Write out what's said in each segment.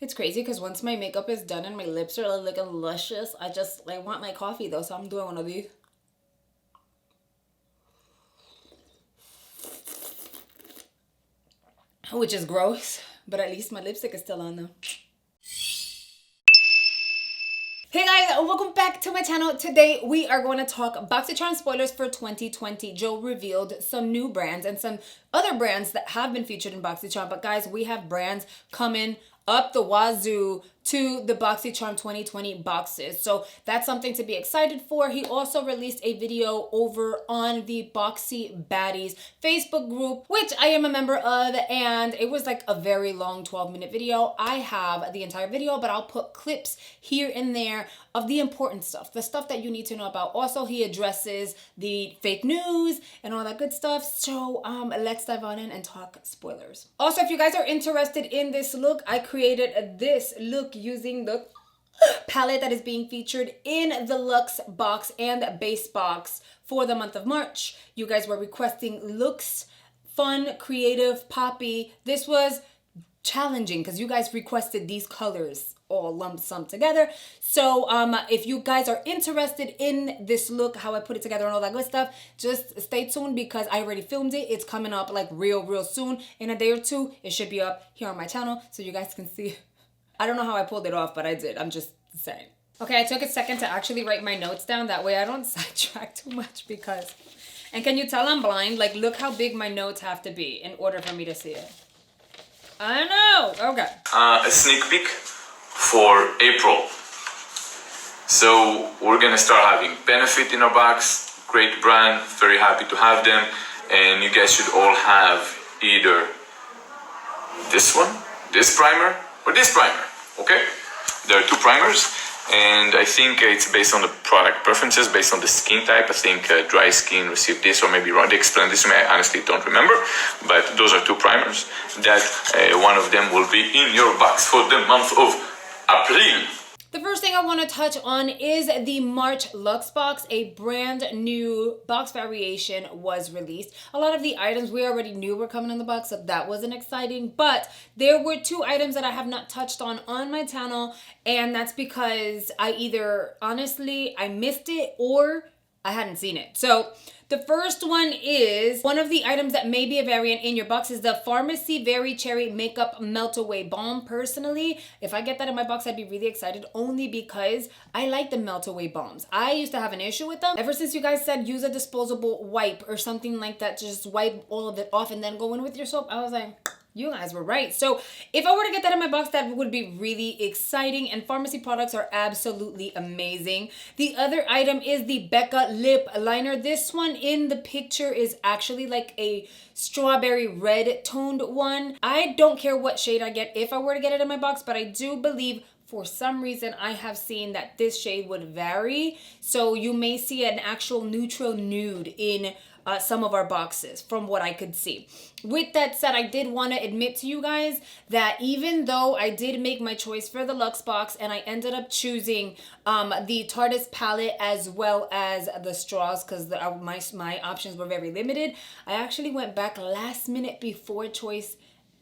It's crazy because once my makeup is done and my lips are looking luscious, I want my coffee though, so I'm doing one of these. Which is gross, but at least my lipstick is still on though. Hey guys, welcome back to my channel. Today we are going to talk Boxycharm spoilers for 2020. Joe revealed some new brands and some other brands that have been featured in Boxycharm. But guys, we have brands coming up the wazoo to the Boxycharm 2020 boxes. So that's something to be excited for. He also released a video over on the Boxy Baddies Facebook group, which I am a member of, and it was like a very long 12-minute video. I have the entire video, but I'll put clips here and there of the important stuff, the stuff that you need to know about. Also, he addresses the fake news and all that good stuff. So let's dive on in and talk spoilers. Also, if you guys are interested in this look, I created this look using the palette that is being featured in the luxe box and base box for the month of March. You guys were requesting looks, fun, creative, poppy. This was challenging because you guys requested these colors all lump sum together. So if you guys are interested in this look, how I put it together and all that good stuff, just stay tuned because I already filmed it. It's coming up like real soon. In a day or two, it should be up here on my channel so you guys can see. I don't know how I pulled it off, but I did. I'm just saying. Okay, I took a second to actually write my notes down. That way I don't sidetrack too much because... And can you tell I'm blind? Like, look how big my notes have to be in order for me to see it. I know. Okay. A sneak peek for April. So we're gonna start having Benefit in our box. Great brand. Very happy to have them. And you guys should all have either this one, this primer, or this primer. Okay? There are two primers, and I think it's based on the product preferences, based on the skin type. I think dry skin received this, or maybe wrong. They explained this to me. I honestly don't remember, but those are two primers. That one of them will be in your box for the month of April. The first thing I want to touch on is the March Luxe box. A brand new box variation was released. A lot of the items we already knew were coming in the box, so that wasn't exciting. But there were two items that I have not touched on my channel, and that's because I either, honestly, I missed it or I hadn't seen it. So the first one is one of the items that may be a variant in your box is the Pharmacy Very Cherry Makeup Melt Away Balm. Personally, if I get that in my box, I'd be really excited only because I like the melt away balms. I used to have an issue with them. Ever since you guys said use a disposable wipe or something like that, just wipe all of it off and then go in with your soap, I was like, you guys were right. So if I were to get that in my box, that would be really exciting, and pharmacy products are absolutely amazing. The other item is the Becca Lip Liner. This one in the picture is actually like a strawberry red toned one. I don't care what shade I get if I were to get it in my box, but I do believe for some reason I have seen that this shade would vary. So you may see an actual neutral nude in some of our boxes from what I could see. With that said, I did want to admit to you guys that even though I did make my choice for the Luxe box and I ended up choosing the Tardis palette as well as the straws because my options were very limited, I actually went back last minute before choice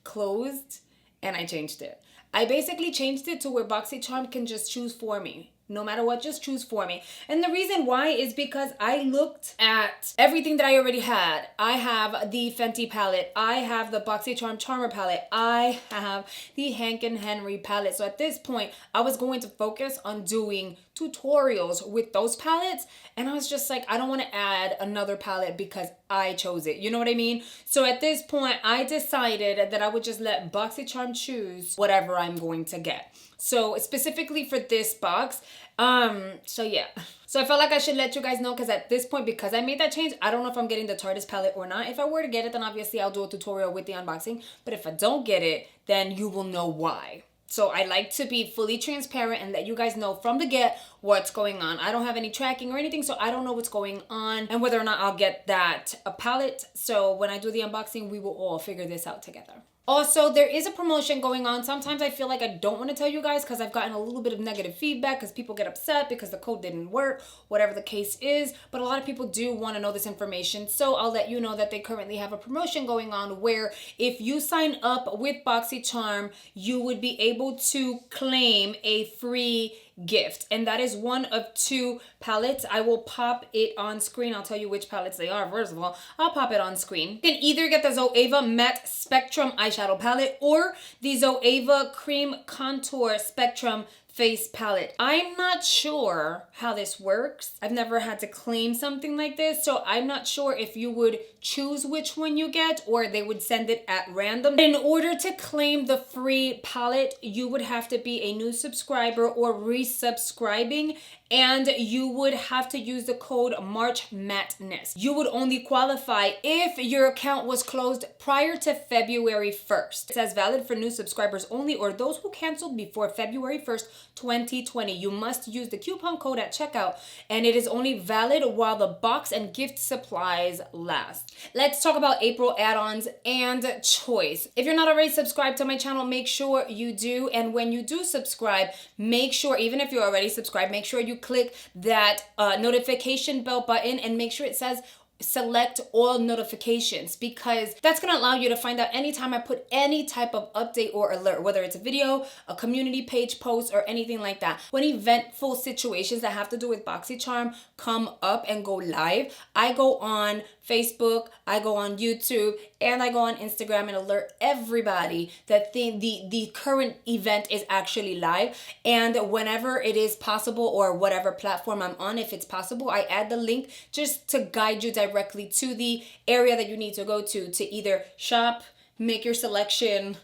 closed and I changed it. I basically changed it to where Boxycharm can just choose for me. No matter what, just choose for me. And the reason why is because I looked at everything that I already had. I have the Fenty palette. I have the Boxycharm Charmer palette. I have the Hank and Henry palette. So at this point, I was going to focus on doing tutorials with those palettes. And I was just like, I don't want to add another palette because I chose it. You know what I mean? So at this point, I decided that I would just let Boxycharm choose whatever I'm going to get. So specifically for this box, so yeah. So I felt like I should let you guys know because at this point, because I made that change, I don't know if I'm getting the Tardis palette or not. If I were to get it, then obviously I'll do a tutorial with the unboxing. But if I don't get it, then you will know why. So I like to be fully transparent and let you guys know from the get what's going on. I don't have any tracking or anything, so I don't know what's going on and whether or not I'll get that palette. So when I do the unboxing, we will all figure this out together. Also, there is a promotion going on. Sometimes I feel like I don't want to tell you guys because I've gotten a little bit of negative feedback because people get upset because the code didn't work, whatever the case is. But a lot of people do want to know this information. So I'll let you know that they currently have a promotion going on where if you sign up with Boxycharm, you would be able to claim a free gift, and that is one of 2 palettes. I will pop it on screen. I'll tell you which palettes they are. First of all, I'll pop it on screen. You can either get the Zoeva Matte Spectrum eyeshadow palette or the Zoeva Cream Contour Spectrum face palette. I'm not sure how this works. I've never had to claim something like this, so I'm not sure if you would choose which one you get or they would send it at random. In order to claim the free palette, you would have to be a new subscriber or resubscribing, and you would have to use the code March Madness. You would only qualify if your account was closed prior to February 1st. It says valid for new subscribers only or those who canceled before February 1st, 2020. You must use the coupon code at checkout, and it is only valid while the box and gift supplies last. Let's talk about April add-ons and choice. If you're not already subscribed to my channel, make sure you do. And when you do subscribe, make sure, even if you're already subscribed, make sure you click that notification bell button and make sure it says select all notifications, because that's going to allow you to find out anytime I put any type of update or alert, whether it's a video, a community page post, or anything like that. When eventful situations that have to do with Boxycharm come up and go live, I go on Facebook, I go on YouTube, and I go on Instagram and alert everybody that the current event is actually live. And whenever it is possible, or whatever platform I'm on, if it's possible, I add the link just to guide you directly to the area that you need to go to either shop, make your selection,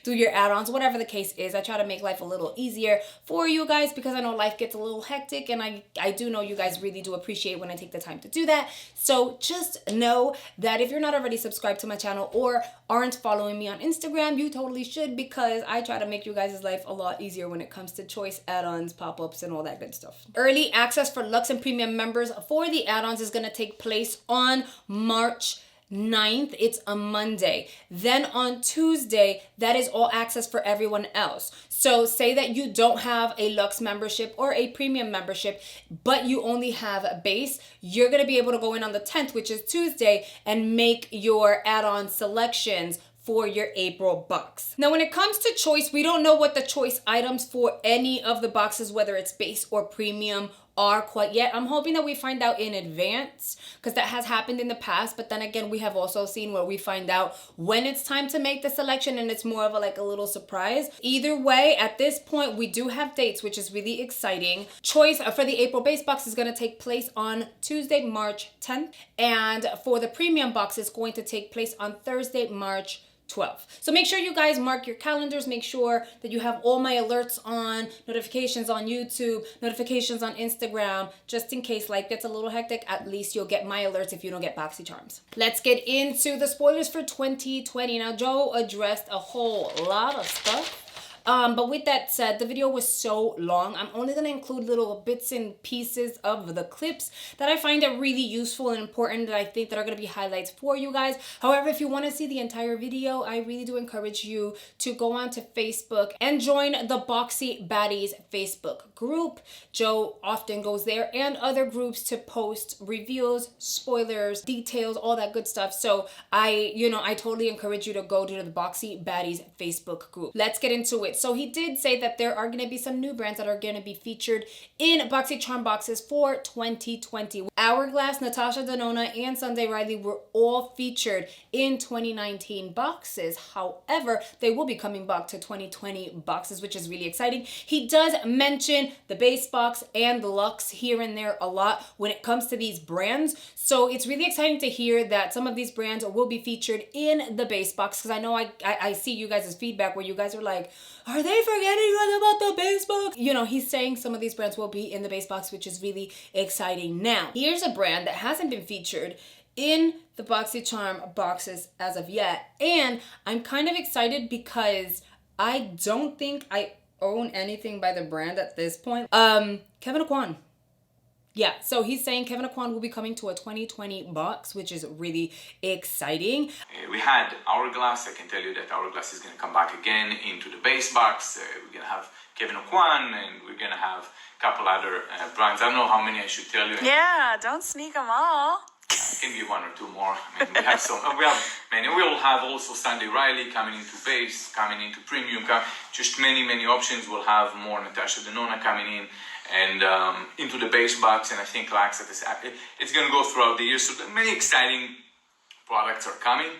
do your add-ons, whatever the case is. I try to make life a little easier for you guys because I know life gets a little hectic, and I do know you guys really do appreciate when I take the time to do that. So just know that if you're not already subscribed to my channel or aren't following me on Instagram, you totally should, because I try to make you guys' life a lot easier when it comes to choice, add-ons, pop-ups, and all that good stuff. Early access for Luxe and Premium members for the add-ons is going to take place on March 9th. It's a Monday. Then on Tuesday, that is all access for everyone else. So say that you don't have a Luxe membership or a premium membership, but you only have a base, you're going to be able to go in on the 10th, which is Tuesday, and make your add-on selections for your April box. Now, when it comes to choice, we don't know what the choice items for any of the boxes, whether it's base or premium, are quite yet. I'm hoping that we find out in advance, because that has happened in the past. But then again, we have also seen where we find out when it's time to make the selection, and it's more of a little surprise. Either way, at this point, we do have dates, which is really exciting. Choice for the April base box is going to take place on Tuesday, March 10th. And for the premium box, it's going to take place on Thursday, March 12th. So make sure you guys mark your calendars. Make sure that you have all my alerts on, notifications on YouTube, notifications on Instagram, just in case life gets a little hectic. At least you'll get my alerts if you don't get Boxycharms. Let's get into the spoilers for 2020. Now, Joe addressed a whole lot of stuff. But with that said, the video was so long, I'm only going to include little bits and pieces of the clips that I find are really useful and important, that I think that are going to be highlights for you guys. However, if you want to see the entire video, I really do encourage you to go on to Facebook and join the Boxy Baddies Facebook group. Joe often goes there and other groups to post reviews, spoilers, details, all that good stuff. So I totally encourage you to go to the Boxy Baddies Facebook group. Let's get into it. So he did say that there are going to be some new brands that are going to be featured in Boxycharm boxes for 2020. Hourglass, Natasha Denona, and Sunday Riley were all featured in 2019 boxes. However, they will be coming back to 2020 boxes, which is really exciting. He does mention the base box and the luxe here and there a lot when it comes to these brands. So it's really exciting to hear that some of these brands will be featured in the base box, because I know I see you guys' feedback where you guys are like, are they forgetting about the base box? He's saying some of these brands will be in the base box, which is really exciting. Now, here's a brand that hasn't been featured in the Boxycharm boxes as of yet. And I'm kind of excited because I don't think I own anything by the brand at this point. Kevyn Aucoin. Yeah, so he's saying Kevin Aquan will be coming to a 2020 box, which is really exciting. We had Hourglass. I can tell you that Hourglass is going to come back again into the base box. We're going to have Kevin Aquan, and we're going to have a couple other brands. I don't know how many I should tell you. Yeah, don't sneak them all. I can give one or two more. I mean, we have some. We have many. We will have also Sunday Riley coming into base, coming into premium. Just many options. We'll have more Natasha Denona coming in and into the base box, and I think Luxe it's going to go throughout the year. So many exciting products are coming.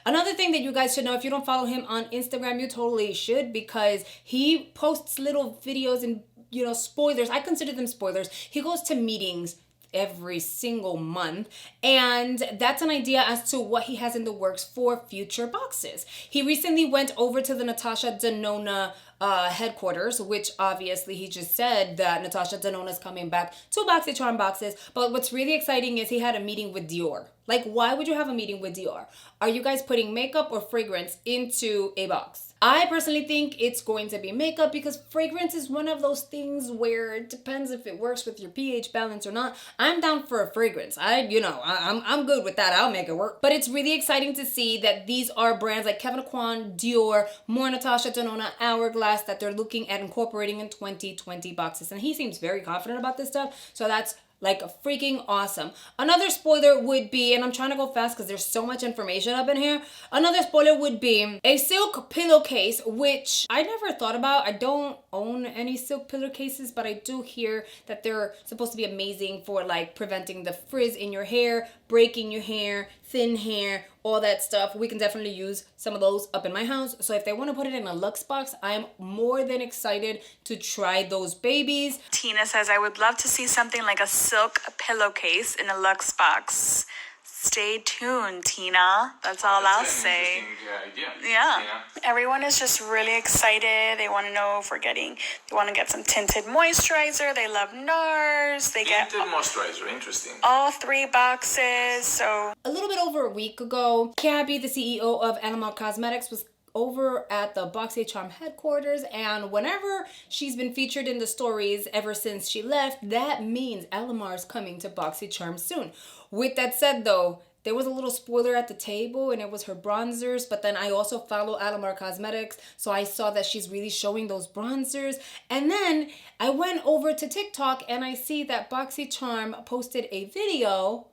Another thing that you guys should know, if you don't follow him on Instagram, you totally should, because he posts little videos and, you know, spoilers. I consider them spoilers. He goes to meetings every single month, and that's an idea as to what he has in the works for future boxes. He recently went over to the Natasha Denona headquarters, which obviously he just said that Natasha Denona is coming back to Boxycharm boxes. But what's really exciting is he had a meeting with Dior. Like, why would you have a meeting with Dior? Are you guys putting makeup or fragrance into a box? I personally think it's going to be makeup, because fragrance is one of those things where it depends if it works with your pH balance or not. I'm down for a fragrance. I'm good with that. I'll make it work. But it's really exciting to see that these are brands like Kevin Aquan, Dior, more Natasha Denona, Hourglass, that they're looking at incorporating in 2020 boxes. And he seems very confident about this stuff. So that's like freaking awesome. Another spoiler would be, and I'm trying to go fast because there's so much information up in here. Another spoiler would be a silk pillowcase, which I never thought about. I don't own any silk pillowcases, but I do hear that they're supposed to be amazing for like preventing the frizz in your hair, breaking your hair, thin hair, all that stuff. We can definitely use some of those up in my house. So if they want to put it in a luxe box, I am more than excited to try those babies. Tina says, I would love to see something like a silk pillowcase in a luxe box. Stay tuned, Tina. That's all I'll say. Idea. Yeah. Tina. Everyone is just really excited. They want to know if they want to get some tinted moisturizer. They love NARS. They get Tinted moisturizer, interesting. all 3 boxes. So a little bit over a week ago, Gabby, the CEO of Animal Cosmetics, was over at the Boxycharm headquarters, and whenever she's been featured in the stories ever since she left, that means Alamar's coming to Boxycharm soon. With that said though, there was a little spoiler at the table, and it was her bronzers, but then I also follow Alamar Cosmetics, so I saw that she's really showing those bronzers. And then I went over to TikTok and I see that Boxycharm posted a video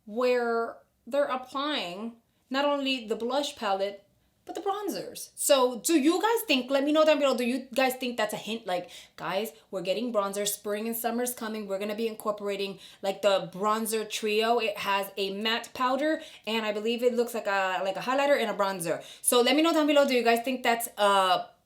where they're applying not only the blush palette, but the bronzers. So do you guys think, let me know down below, do you guys think that's a hint? Like, guys, we're getting bronzer, spring and summer's coming. We're going to be incorporating like the bronzer trio. It has a matte powder, and I believe it looks like a highlighter and a bronzer. So let me know down below, do you guys think that's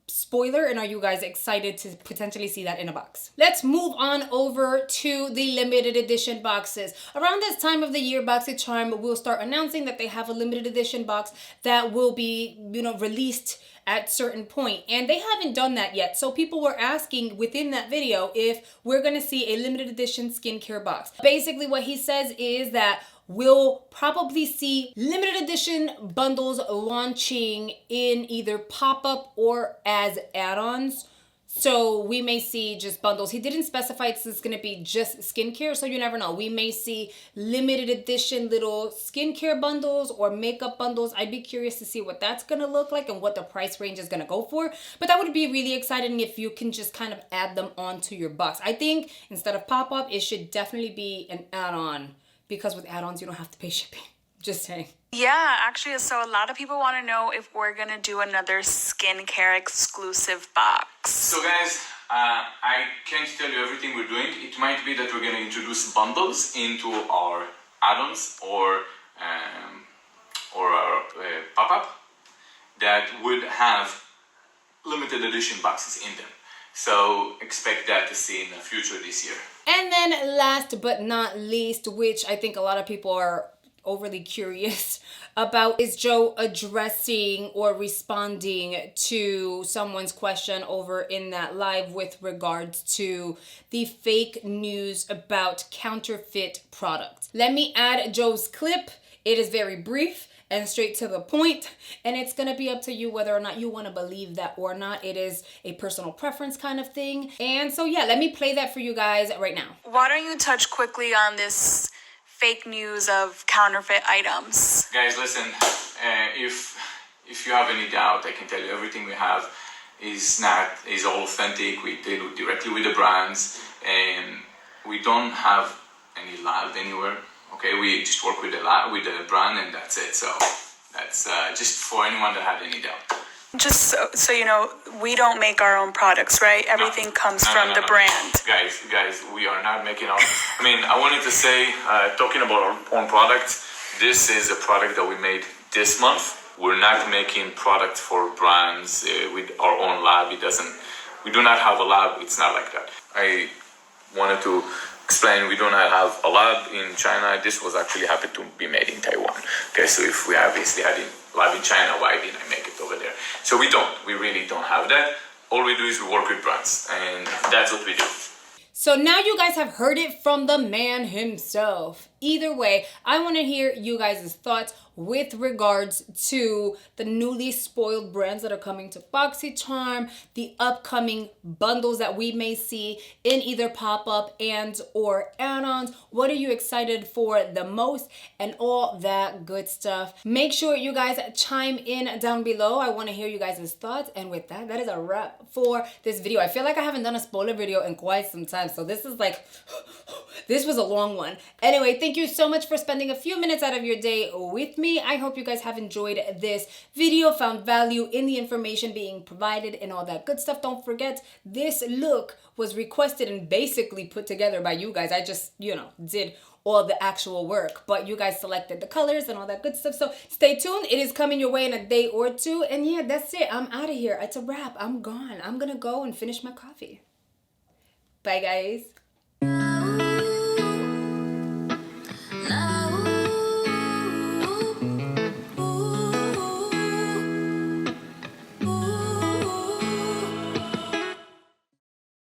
spoiler, and are you guys excited to potentially see that in a box? Let's move on over to the limited edition boxes. Around this time of the year, Boxycharm will start announcing that they have a limited edition box that will be, released at certain point, and they haven't done that yet. So people were asking within that video if we're gonna see a limited edition skincare box. Basically what he says is that we'll probably see limited edition bundles launching in either pop-up or as add-ons. So we may see just bundles. He didn't specify it's going to be just skincare, so you never know. We may see limited edition little skincare bundles or makeup bundles. I'd be curious to see what that's going to look like and what the price range is going to go for. But that would be really exciting if you can just kind of add them onto your box. I think instead of pop-up, it should definitely be an add-on, because with add-ons, you don't have to pay shipping. Just saying. yeah, actually, so a lot of people want to know if we're going to do another skincare exclusive box. So guys, I can't tell you everything we're doing. It might be that we're going to introduce bundles into our add-ons or our pop-up that would have limited edition boxes in them. So expect that to see in the future this year. And then last but not least, which I think a lot of people are overly curious about, is Joe addressing or responding to someone's question over in that live with regards to the fake news about counterfeit products. Let me add Joe's clip. It is very brief, and straight to the point. And it's gonna be up to you whether or not you wanna believe that or not. It is a personal preference kind of thing. And so yeah, let me play that for you guys right now. Why don't you touch quickly on this fake news of counterfeit items? Guys, listen, if you have any doubt, I can tell you everything we have is all authentic. We deal directly with the brands, and we don't have any lab anywhere. Okay, we just work with the brand, and that's it. So that's just for anyone that had any doubt. Just so you know, we don't make our own products, right? Everything comes from the brand. Guys, we are not making our. I mean, I wanted to say, talking about our own product, this is a product that we made this month. We're not making product for brands with our own lab. We do not have a lab. It's not like that. I wanted to explain, we do not have a lab in China. This was actually happened to be made in Taiwan. Okay, so if we obviously had a lab in China, why didn't I make it over there? So we really don't have that. All we do is we work with brands, and that's what we do. So now you guys have heard it from the man himself. Either way, I want to hear you guys' thoughts with regards to the newly spoiled brands that are coming to Boxycharm, the upcoming bundles that we may see in either pop-up and or add-ons. What are you excited for the most, and all that good stuff. Make sure you guys chime in down below. I want to hear you guys' thoughts. And with that, that is a wrap for this video. I feel like I haven't done a spoiler video in quite some time, so this is like, this was a long one. Anyway, thank you so much for spending a few minutes out of your day with me. I hope you guys have enjoyed this video, found value in the information being provided and all that good stuff. Don't forget, this look was requested and basically put together by you guys. I just, did all the actual work, but you guys selected the colors and all that good stuff. So stay tuned. It is coming your way in a day or two. And yeah, that's it. I'm out of here. It's a wrap. I'm gone. I'm gonna go and finish my coffee. Bye, guys.